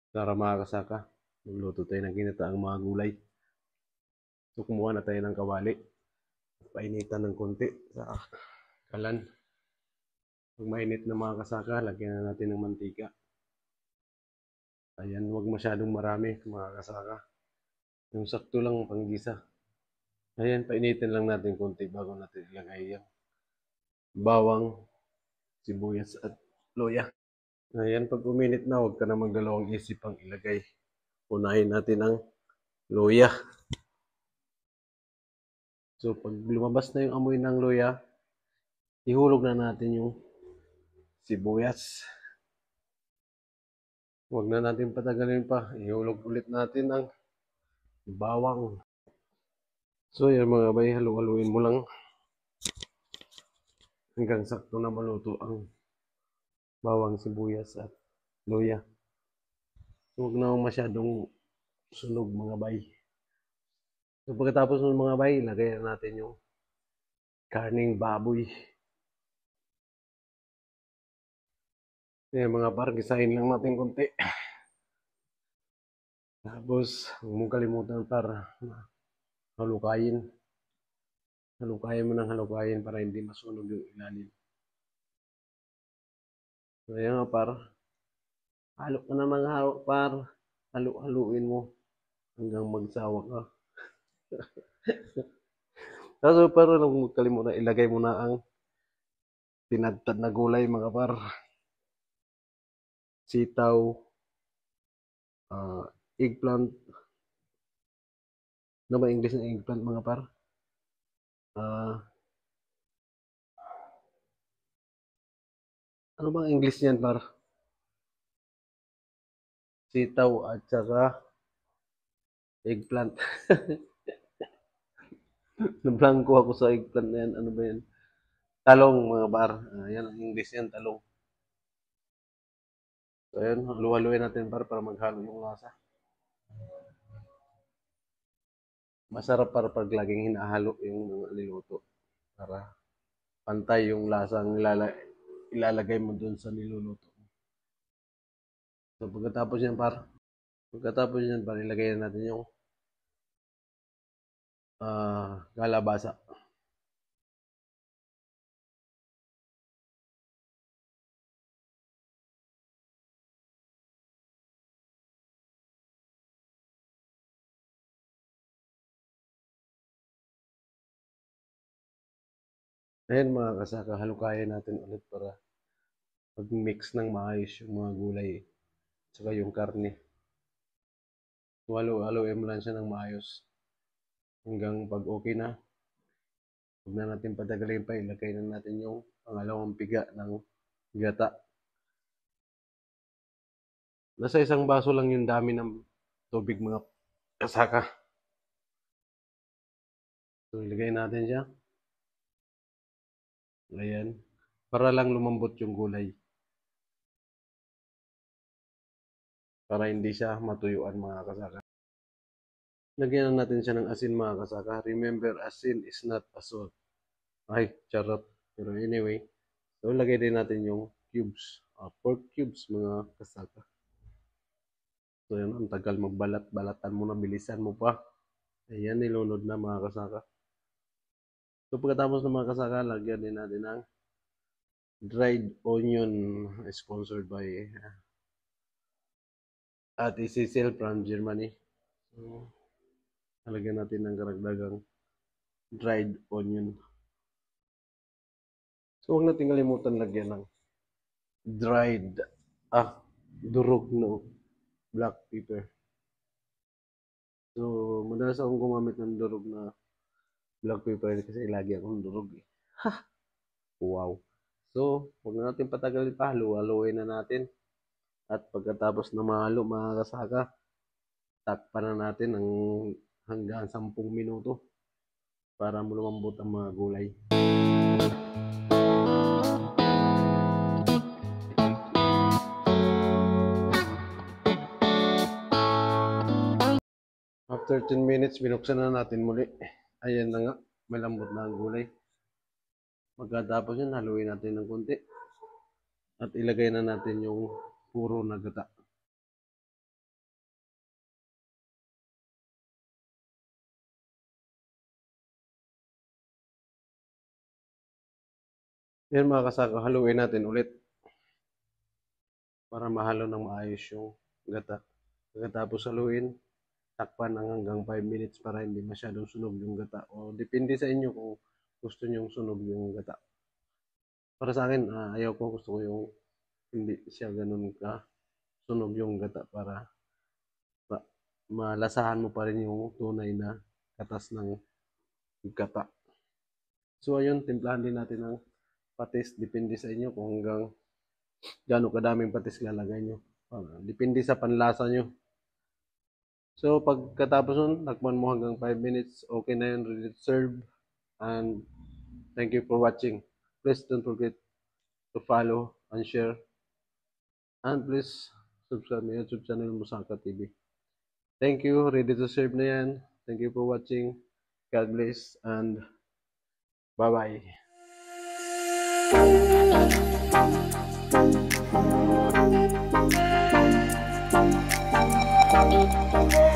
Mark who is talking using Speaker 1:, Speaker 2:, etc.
Speaker 1: Para makakasaka. Magluto tayo ng ginataang mga gulay. So, kumuha na tayo ng kawali. Painitan ng konti sa kalan. Pag mainit na mga kasaka, lagyan na natin ng mantika. Ayan, huwag masyadong marami mga kasaka. Yung sakto lang panggisa. Ayan, painitin lang natin konti bago natin ilagay yung bawang, sibuyas at luya. Ayan, pag uminit na, huwag ka na magdalawang isip ang ilagay. Unahin natin ang luya. So, pag lumabas na yung amoy ng luya, ihulog na natin yung sibuyas. Huwag na natin patagalin pa. Ihulog ulit natin ang bawang. So, yan mga bay, halu-haluin mo lang hanggang sakto na maluto ang bawang, sibuyas at luya. Huwag na masyadong sunog mga bay. So, pagkatapos ng mga bay, lagay na natin yung karning baboy. Yan mga par, gisahin lang natin konti. Tapos, huwag mong kalimutan para halukayin. Halukayin mo ng halukayin para hindi masunog yung ilalim. So, ayan nga par. Halo ka na ng halo par. Halu-haluin mo hanggang magsawa ka. Kaso par, huwag mong kalimutan, ilagay mo na ang tinadtad na gulay mga par. Sitaw, eggplant. Ano ba English ng eggplant mga par? Ano bang English niyan par? Sitaw at saka eggplant. Nablangko ako sa eggplant na yan. Ano ba yan? Talong mga par. Yan ang English yan, talong. So ayan, halu-haluin natin para maghalo yung lasa. Masarap para pag laging hinahalo yung mga niluto. Para pantay yung lasang ilalagay mo dun sa niluluto. So pagkatapos yan par, ilagay na natin yung kalabasa. Ayan mga kasaka, halukayin natin ulit para pag-mix ng maayos yung mga gulay at saka yung karne. So, haluin mo lang siya ng maayos hanggang pag okay na. Huwag na natin patagalin pa, ilagay na natin yung pangalawang piga ng gata. Nasa isang baso lang yung dami ng tubig mga kasaka. So, ilagay natin siya. Ayan. Para lang lumambot yung gulay. Para hindi siya matuyuan mga kasaka. Lagyan na natin siya ng asin mga kasaka. Remember, asin is not a salt. Ay, charot. Pero anyway, so lagay din natin yung cubes. Pork cubes mga kasaka. So yan, ang tagal magbalat. Balatan mo na, bilisan mo pa. Ayan, nilunod na mga kasaka. So pagkatapos ng mga kasaka, lagyan din natin ang dried onion sponsored by Ate Cecil from Germany. So, lagyan natin ng karagdagang dried onion. So huwag natin kalimutan lagyan ng dried, durog no black pepper. So, madalas akong gumamit ng durog na black pepper kasi lagi akong durog eh. Ha! Wow! So, huwag na natin patagalin pa. Haluin na natin. At pagkatapos na mahalo mga kasaka, takpan na natin ng hanggang 10 minuto para lumambot ang mga gulay. After 10 minutes, binuksan na natin muli. Ayan na nga, malambot na ang gulay. Pagkatapos yun, haluin natin ng konti. At ilagay na natin yung puro na gata. Yan mga kasaka, haluin natin ulit para mahalo ng maayos yung gata. Pagkatapos haluin, takpan ng hanggang 5 minutes para hindi masyadong sunog yung gata. O depende sa inyo kung gusto nyo sunog yung gata. Para sa akin, ayaw ko, gusto ko yung hindi siya ganun ka sunog yung gata para malasahan mo pa rin yung tunay na katas ng gata. So ayun, timplahan din natin ng patis. Depende sa inyo kung hanggang gaano kadaming patis lalagay nyo. Depende sa panlasa nyo. So pagkatapos nun, takpan mo hanggang 5 minutes. Okay na yun, ready to serve. And thank you for watching. Please don't forget to follow and share. And please subscribe my YouTube channel, Musaka TV. Thank you. Ready to serve na yan. Thank you for watching. God bless and bye-bye.
Speaker 2: Thank you.